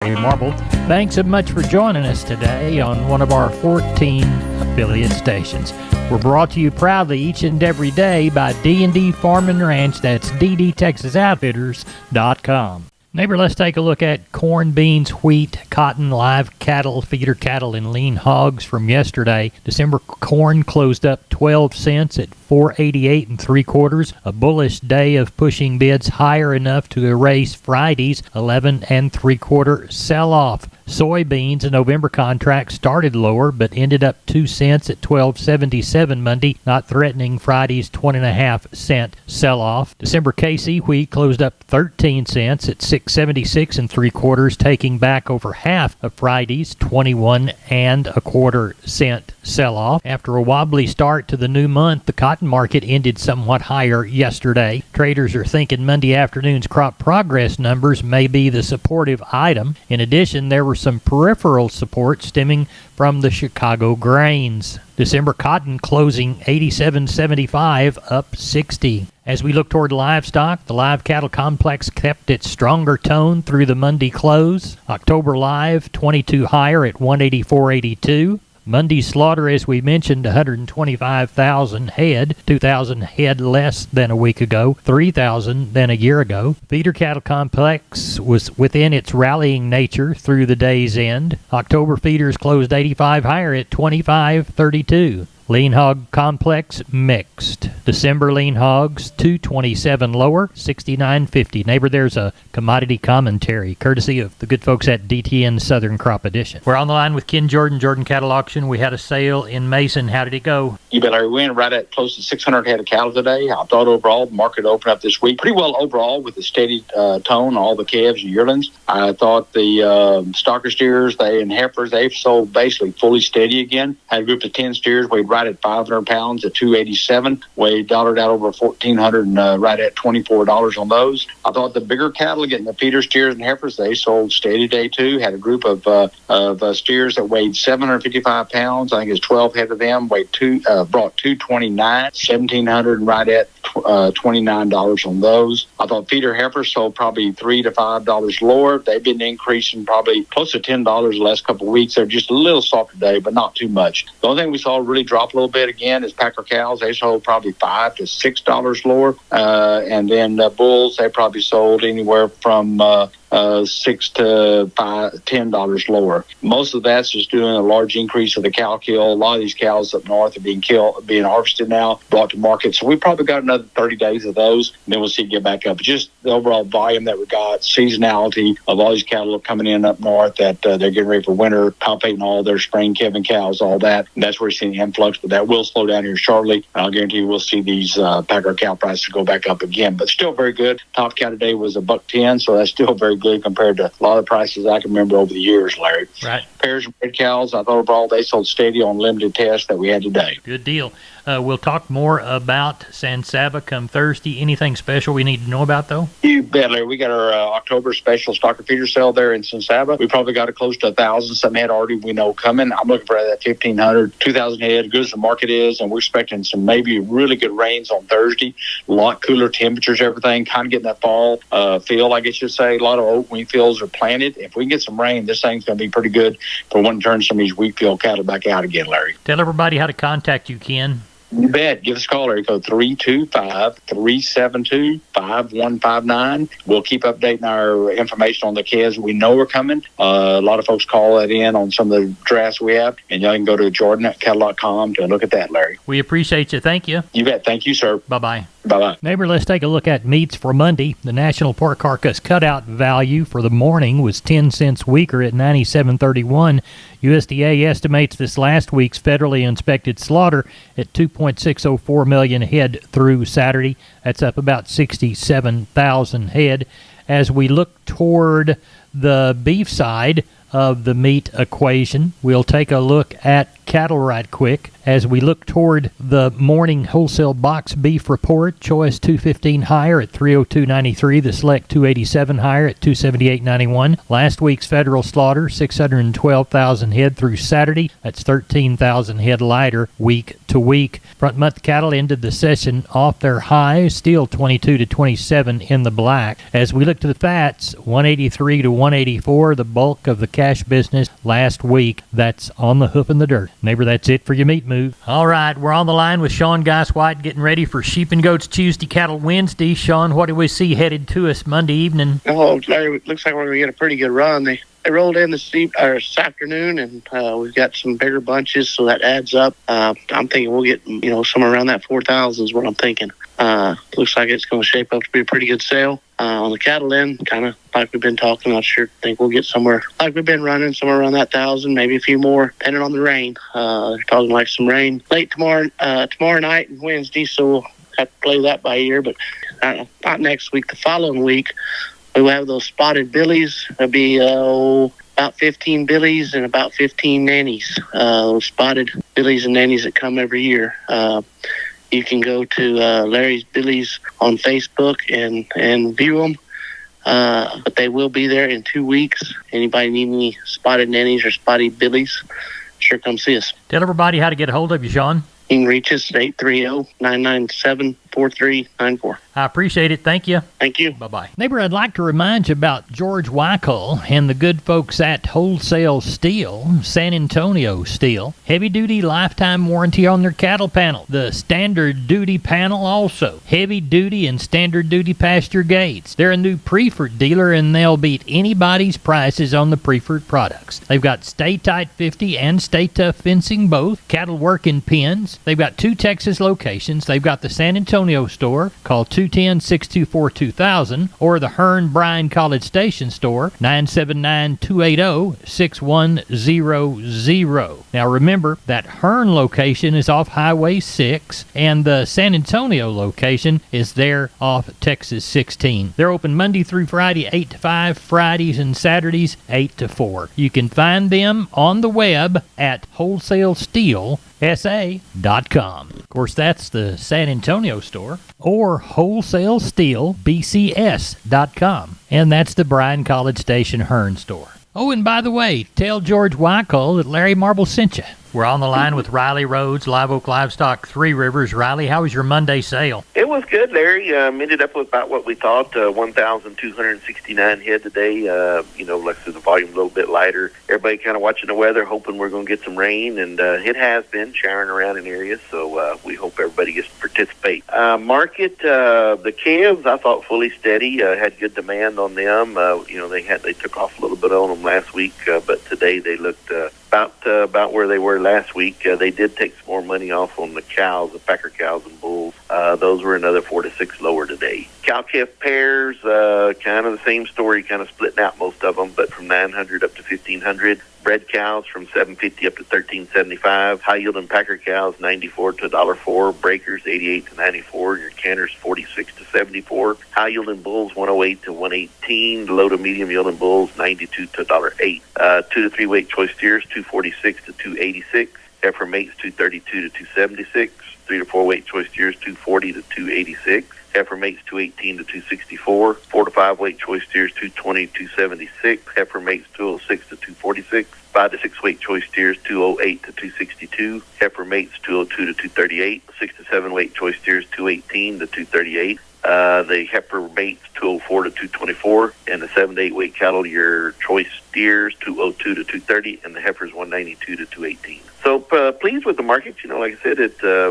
Marble. Thanks so much for joining us today on one of our 14 affiliate stations. We're brought to you proudly each and every day by D&D Farm and Ranch. That's ddtexasoutfitters.com. Neighbor, let's take a look at corn, beans, wheat, cotton, live cattle, feeder cattle, and lean hogs from yesterday. December corn closed up 12 cents at $4.88 3/4. A bullish day of pushing bids higher enough to erase Friday's 11 3/4 sell-off. Soybeans, a November contract, started lower but ended up 2 cents at $12.77 Monday, not threatening Friday's 20.5-cent sell-off. December KC wheat closed up 13 cents at $6.76 3/4, taking back over half of Friday's 21.25 cent sell-off. After a wobbly start to the new month, the cotton market ended somewhat higher yesterday. Traders are thinking Monday afternoon's crop progress numbers may be the supportive item. In addition, there were some peripheral support stemming from the Chicago grains. December cotton closing 87.75, up 60. As we look toward livestock, the live cattle complex kept its stronger tone through the Monday close. October live 22 higher at 184.82. Monday's slaughter, as we mentioned, 125,000 head, 2,000 head less than a week ago, 3,000 than a year ago. Feeder cattle complex was within its rallying nature through the day's end. October feeders closed 85 higher at 25.32. Lean hog complex mixed. December lean hogs 227 lower, 69.50. Neighbor, there's a commodity commentary courtesy of the good folks at DTN Southern Crop Edition. We're on the line with Ken Jordan, Jordan Cattle Auction. We had a sale in Mason. How did it go? You bet, Larry. We went right at close to 600 head of cattle today. I thought overall the market opened up this week pretty well overall with a steady tone, all the calves and yearlings. I thought the stocker steers, and heifers, they've sold basically fully steady again. Had a group of 10 steers weighed right at 500 pounds at 287, weighed dollared out over 1,400 and right at $24 on those. I thought the bigger cattle, getting the feeder steers and heifers, they sold steady day too. Had a group of steers that weighed 755 pounds. I think it's 12 head of them, brought 229, 1,700 and right at $29 on those. I thought feeder heifers sold probably $3 to $5 lower. They've been increasing probably close to $10 the last couple of weeks. They're just a little soft today, but not too much. The only thing we saw really drop a little bit again is packer cows. They sold probably $5 to $6 lower, and then bulls, they probably sold anywhere from $6 to $10 lower. Most of that's just doing a large increase of the cow kill. A lot of these cows up north are being harvested now, brought to market. So we probably got another 30 days of those, and then we'll see it get back up. Just the overall volume that we got, seasonality of all these cattle coming in up north that they're getting ready for winter, palpating all their spring calving cows, all that. And that's where we're seeing the influx, but that will slow down here shortly. I'll guarantee you we'll see these packer cow prices go back up again, but still very good. Top cow today was $1.10, so that's still very good compared to a lot of the prices I can remember over the years, Larry. Right. Pairs of red cows, I thought overall they sold steady on limited tests that we had today. Good deal. We'll talk more about San Saba come Thursday. Anything special we need to know about, though? You bet, Larry. We got our October special stocker feeder sale there in San Saba. We probably got it close to 1,000. Some head already we know coming. I'm looking for that 1,500, 2,000 head, good as the market is, and we're expecting some maybe really good rains on Thursday. A lot cooler temperatures, everything, kind of getting that fall feel, I guess you'd say. A lot of oat wheat fields are planted. If we can get some rain, this thing's going to be pretty good for when to turn some of these wheat field cattle back out again, Larry. Tell everybody how to contact you, Ken. You bet. Give us a call, area code 325-372-5159. We'll keep updating our information on the calves we know are coming. A lot of folks call that in on some of the drafts we have, and y'all can go to jordan@cattle.com to look at that, Larry. We appreciate you. Thank you. You bet. Thank you, sir. Bye-bye. Bye-bye. Neighbor, let's take a look at meats for Monday. The National Pork Carcass Cutout value for the morning was 10 cents weaker at 97.31. USDA estimates this last week's federally inspected slaughter at 2.604 million head through Saturday. That's up about 67,000 head. As we look toward the beef side, of the meat equation. We'll take a look at cattle right quick as we look toward the morning wholesale box beef report. Choice 215 higher at 302.93. The select 287 higher at 278.91. Last week's federal slaughter 612,000 head through Saturday. That's 13,000 head lighter week to week. Front month cattle ended the session off their highs, still 22 to 27 in the black. As we look to the fats, 183 to 184, the bulk of the cash business last week. That's on the hoof in the dirt. Neighbor, that's it for your meat move. All right, we're on the line with Sean Geis White getting ready for Sheep and Goats Tuesday, Cattle Wednesday. Sean, what do we see headed to us Monday evening? Oh, Larry, it looks like we're going to get a pretty good run. They rolled in this afternoon, and we've got some bigger bunches, so that adds up. I'm thinking we'll get, somewhere around that 4,000 is what I'm thinking. Looks like it's going to shape up to be a pretty good sale. On the cattle end, kind of like we've been talking, I sure think we'll get somewhere like we've been running, somewhere around that 1,000, maybe a few more, depending on the rain. They're talking like some rain late tomorrow night and Wednesday, so we'll have to play that by ear. But not next week, the following week, we'll have those spotted billies. There'll be about 15 billies and about 15 nannies. Those spotted billies and nannies that come every year. You can go to Larry's Billies on Facebook and view them. But they will be there in 2 weeks. Anybody need any spotted nannies or spotted billies, sure come see us. Tell everybody how to get a hold of you, Sean. You can reach us at 830-997-4394. I appreciate it. Thank you. Thank you. Bye-bye. Neighbor, I'd like to remind you about George Weichel and the good folks at Wholesale Steel, San Antonio Steel. Heavy-duty lifetime warranty on their cattle panel. The standard duty panel also. Heavy-duty and standard duty pasture gates. They're a new Preferred dealer, and they'll beat anybody's prices on the Preferred products. They've got Stay Tight 50 and Stay Tough fencing both. Cattle working pins. They've got 2 Texas locations. They've got the San Antonio store, called 210-624-2000, or the Hearn Bryan College Station store, 979-280-6100. Now remember, that Hearn location is off Highway 6, and the San Antonio location is there off Texas 16. They're open Monday through Friday, 8 to 5, Fridays and Saturdays, 8 to 4. You can find them on the web at wholesalesteel.com. SA.com. Of course, that's the San Antonio store, or WholesaleSteelBCS.com. And that's the Bryan College Station Hearn store. Oh, and by the way, tell George Weichel that Larry Marble sent you. We're on the line with Riley Rhodes, Live Oak Livestock, Three Rivers. Riley, how was your Monday sale? It was good, Larry. Ended up with about what we thought, 1,269 head today. Like I said, the volume a little bit lighter. Everybody kind of watching the weather, hoping we're going to get some rain, and it has been showering around in areas, so we hope everybody gets to participate. Market, the calves, I thought fully steady, had good demand on them. They took off a little bit on them last week, but today they looked about where they were last week. They did take some more money off on the cows, the Packer cows and bulls. Those were another 4 to 6 lower today. Cow-calf pairs, kind of the same story, kind of splitting out most of them, but from 900 up to 1,500. Bred cows from $7.50 up to $13.75. High-yielding Packer cows, $94 to $1.04. Breakers, $88 to $94. Your canners, $46 to $74. High-yielding bulls, $108 to $118. The low to medium-yielding bulls, $92 to $1.08. 2 to 3 weight choice steers, $246 to $286. Heifer mates, $232 to $276. 3 to 4 weight choice steers, $240 to $286. Heifer mates, $218 to $264. 4 to 5 weight choice steers, $220 to $276. Heifer mates, $206 to $246. 5 to 6 weight choice steers, $208 to $262. Heifer mates, $202 to $238. 6 to 7 weight choice steers, $218 to $238. The heifer mates, $204 to $224. And the 7 to 8 weight cattle, your choice steers, $202 to $230. And the heifers, $192 to $218. So pleased with the market. Like I said,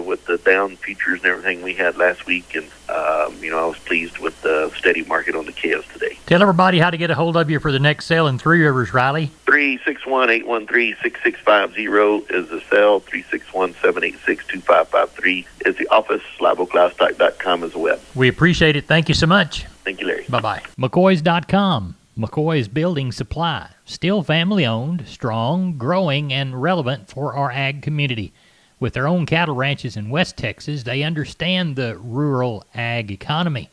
with the down features and everything we had last week, and I was pleased with the steady market on the calves today. Tell everybody how to get a hold of you for the next sale in Three Rivers, Riley. 361-813-6650 is the cell. 361-786-2553 is the office. LiveOakLivestock.com is the web. We appreciate it. Thank you so much. Thank you, Larry. Bye-bye. McCoys.com. McCoy's Building Supply. Still family-owned, strong, growing, and relevant for our ag community. With their own cattle ranches in West Texas, they understand the rural ag economy.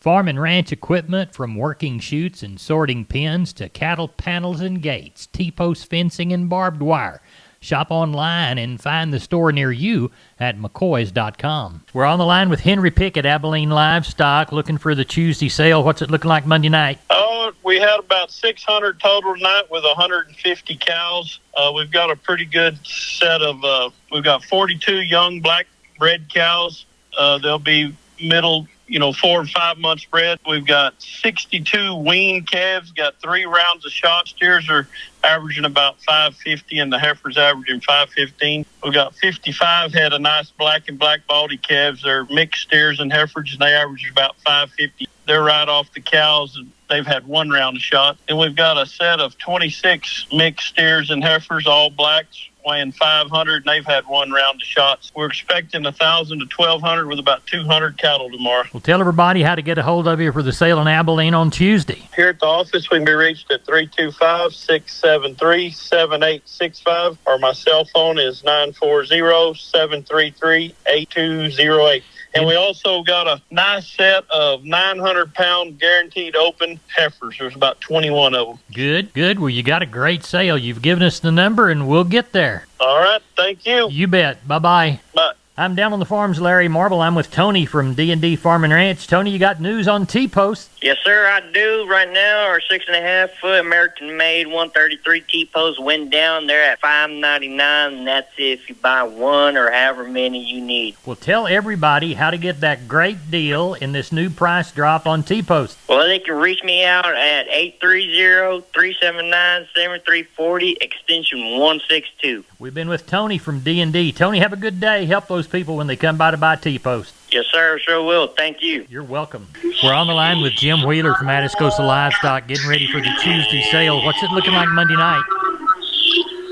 Farm and ranch equipment from working chutes and sorting pins to cattle panels and gates, T-post fencing and barbed wire. Shop online and find the store near you at McCoys.com. We're on the line with Henry Pickett, Abilene Livestock, looking for the Tuesday sale. What's it looking like Monday night? Oh, we had about 600 total tonight with 150 cows. We've got a pretty good set of, we've got 42 young black bred cows. They'll be middle, 4 and 5 months bred. We've got 62 weaned calves, got 3 rounds of shot. Steers are averaging about 550 and the heifers averaging 515. We've got 55 head of nice black and black baldy calves. They're mixed steers and heifers, and they average about 550. They're right off the cows, and they've had 1 round of shot. And we've got a set of 26 mixed steers and heifers, all blacks, weighing 500, and they've had 1 round of shots. We're expecting 1,000 to 1,200 with about 200 cattle tomorrow. Well, tell everybody how to get a hold of you for the sale in Abilene on Tuesday. Here at the office, we can be reached at 325-673-7865, or my cell phone is 940-733-8208. And we also got a nice set of 900-pound guaranteed open heifers. There's about 21 of them. Good. Well, you got a great sale. You've given us the number, and we'll get there. All right. Thank you. You bet. Bye-bye. Bye. I'm down on the farms, Larry Marble. I'm with Tony from D&D Farm and Ranch. Tony, you got news on T-post? Yes, sir, I do. Right now, our 6.5 foot American-made 133 T-post went down. They're at $5.99, and that's if you buy 1 or however many you need. Well, tell everybody how to get that great deal in this new price drop on T-post. Well, they can reach me out at 830-379-7340, extension 162. We've been with Tony from D&D. Tony, have a good day. Help those people when they come by to buy T-post. Yes, sir, sure will. Thank you. You're welcome. We're on the line with Jim Wheeler from Atascosa Livestock, getting ready for the Tuesday sale. What's it looking like Monday night?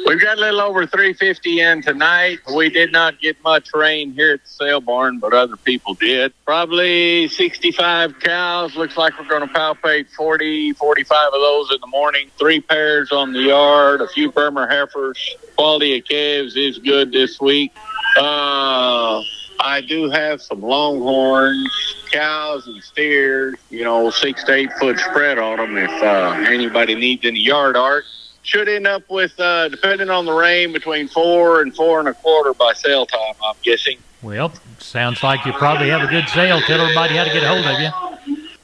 We've got a little over 350 in tonight. We did not get much rain here at the sale barn, but other people did. Probably 65 cows. Looks like we're going to palpate 40, 45 of those in the morning. 3 pairs on the yard, a few Burma heifers. Quality of calves is good this week. I do have some longhorns, cows, and steers, 6 to 8 foot spread on them if anybody needs any yard art. Should end up with, depending on the rain, between 4 and 4 1/4 by sale time, I'm guessing. Well, sounds like you probably have a good sale. Tell everybody how to get a hold of you.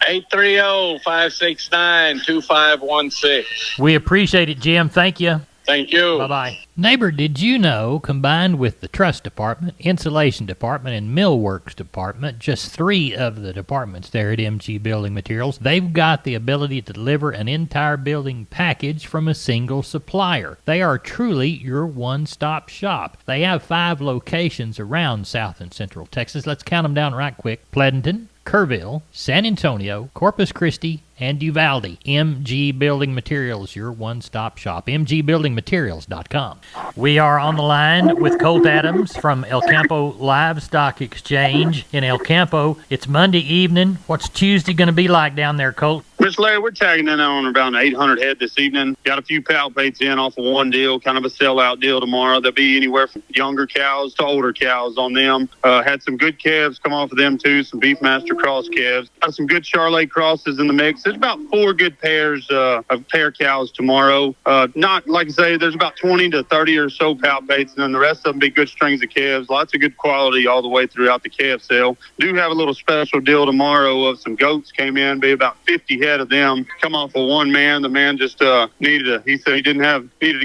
830-569-2516. We appreciate it, Jim. Thank you. Thank you. Bye-bye. Neighbor, did you know, combined with the truss department, insulation department, and millworks department, just 3 of the departments there at MG Building Materials, they've got the ability to deliver an entire building package from a single supplier. They are truly your one-stop shop. They have 5 locations around South and Central Texas. Let's count them down right quick. Pleasanton, Kerrville, San Antonio, Corpus Christi, and Uvalde. MG Building Materials, your one-stop shop. MGBuildingMaterials.com. We are on the line with Colt Adams from El Campo Livestock Exchange in El Campo. It's Monday evening. What's Tuesday going to be like down there, Colt? Miss Larry, we're tagging in on about 800 head this evening. Got a few palpates in off of one deal, kind of a sellout deal tomorrow. There'll be anywhere from younger cows to older cows on them. Had some good calves come off of them too, some Beefmaster cross calves. Got some good Charolais crosses in the mix. There's about 4 good pairs of pair cows tomorrow. Not, like I say, there's about 20 to 30 or so palpates, and then the rest of them be good strings of calves. Lots of good quality all the way throughout the calf sale. Do have a little special deal tomorrow of some goats came in, be about 50 head of them. Come off of one man. The man just needed to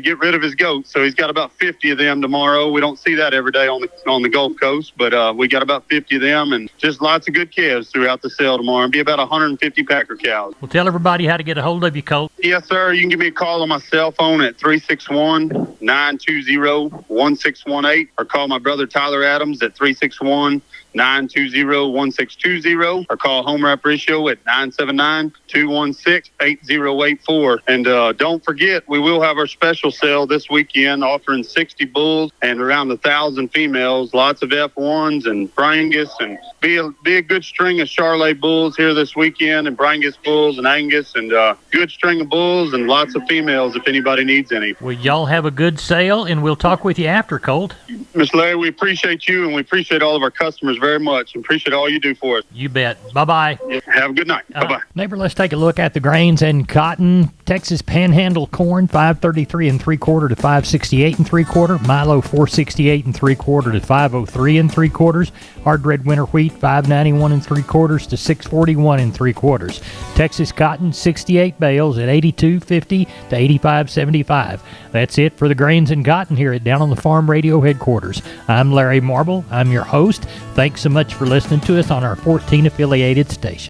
get rid of his goats, so he's got about 50 of them tomorrow. We don't see that every day on the Gulf Coast, but we got about 50 of them, and just lots of good calves throughout the sale tomorrow. And be about 150 packer cows. Well, tell everybody how to get a hold of you, Colt. Yes, sir. You can give me a call on my cell phone at 361-920-1618, or call my brother Tyler Adams at 361-920-1620, or call Homer Aparicio at 979-216-8084. And don't forget, we will have our special sale this weekend offering 60 bulls and around 1,000 females, lots of F1s and Brangus, and be a good string of Charolais bulls here this weekend, and Brangus bulls and Angus, and good string of bulls and lots of females if anybody needs any. Well, y'all have a good sale, and we'll talk with you after, Colt. Miss Larry, we appreciate you, and we appreciate all of our customers very much. Appreciate all you do for us. You bet. Bye-bye. Have a good night. Bye-bye. Neighbor, let's take a look at the grains and cotton. Texas Panhandle corn, 533 3/4 to 568 3/4. Milo, 468 3/4 to 503 3/4. Hard red winter wheat, 591 3/4 to 641 3/4. Texas cotton, 68 bales at 82.50 to 85.75. That's it for the grains and cotton here at Down on the Farm Radio headquarters. I'm Larry Marble. I'm your host. Thanks so much for listening to us on our 14 affiliated stations.